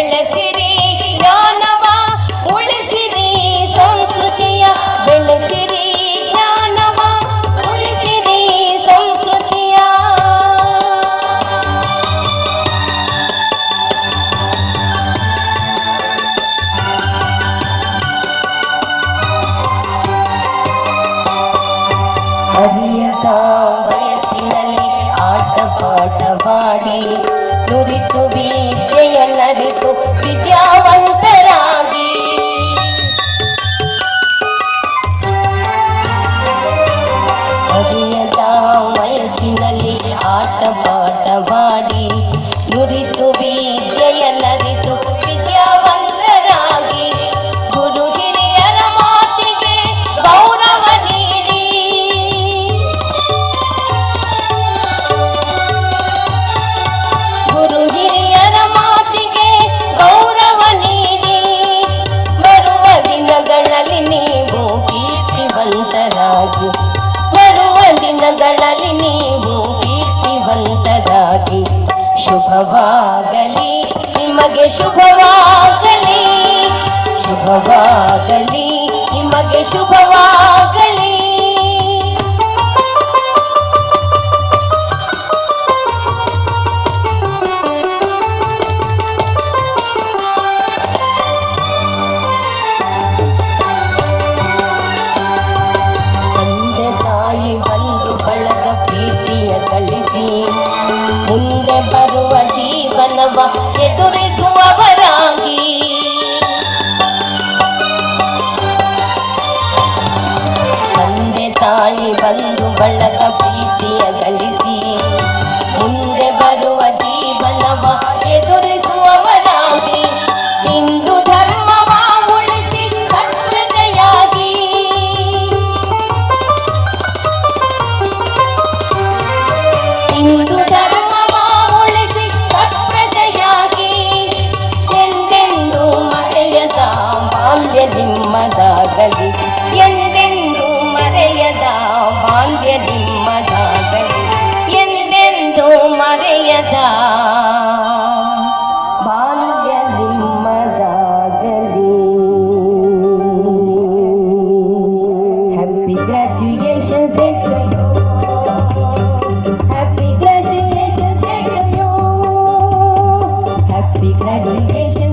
ಬೆಳೆಸಿರಿ ಜ್ಞಾನವ ಉಳಿಸಿರಿ ಸಂಸ್ಕೃತಿಯ ಬೆಳೆಸಿರಿ ಜ್ಞಾನವ ಉಳಿಸಿರಿ ಸಂಸ್ಕೃತಿಯ. ಅರಿಯದ ವಯಸ್ಸಿನಲ್ಲಿ ಆಟ ಪಾಠವಾಡಿ ನುರಿತು ವಿದ್ಯೆಯನ್ನರಿತು ವಿದ್ಯಾವಂತರಾಗಿ ಅರಿಯದ ವಯಸ್ಸಿನಲ್ಲಿ ಆಟ ಪಾಠವಾಡಿ ನುರಿತು ವಿದ್ಯೆಯನ್ನರಿತು ವಿದ್ಯಾವಂತರಾಗಿ ಗುರು ಹಿರಿಯರ ಮಾತಿಗೆ ಗೌರವ ನೀಡಿ ಗುರು ಹಿರಿಯರ ಮಾತಿಗೆ ಗೌರವ ನೀಡಿ ಬರುವ ದಿನಗಳಲ್ಲಿ ನೀವು ಕೀರ್ತಿವಂತರಾಗಿ ಬರುವ ದಿನಗಳಲ್ಲಿ ನೀವು ಕೀರ್ತಿವಂತರಾಗಿ ಶುಭವಾಗಲಿ ನಿಮಗೆ ಶುಭವಾಗಲಿ ಶುಭವಾಗಲಿ ನಿಮಗೆ ಶುಭವಾಗಲಿ. ತಂದೆ ತಾಯಿ ಬಂಧು ಬಳಗ ಪ್ರೀತಿಯ ಗಳಿಸಿ ಮುಂದೆ ಬರುವ ಜೀವನವ ಎದುರಿಸುವವರಾಗಿ ತಂದೆ ತಾಯಿ ಬಂಧು ಬಳಗ ಪ್ರೀತಿಯ ಗಳಿಸಿ ಮುಂದೆ ಬರುವ ಜೀವನವ ಎದುರಿಸುವವರಾಗಿ ಹಿಂದೂ ಧರ್ಮವ ಉಳಿಸಿ ಸತ್ಪ್ರಜೆಯಾಗಿ ಹಿಂದೂ ಧರ್ಮವ ಉಳಿಸಿ ಸತ್ಪ್ರಜೆಯಾಗಿ ಎಂದೆಂದು ಮರೆಯದ ಬಾಲ್ಯ ನಿಮ್ಮದಾಗಲಿ ಎಂದೆಂದು ಮರೆಯದ ಬಾಲ್ಯ ನಿಮ್ಮದಾಗಲಿ ಎಂದೆಂದು ಮರೆಯದ ಬಾಲ್ಯ ನಿಮ್ಮದಾಗಲಿ. Happy graduation day to you. Happy graduation day to you. Happy graduation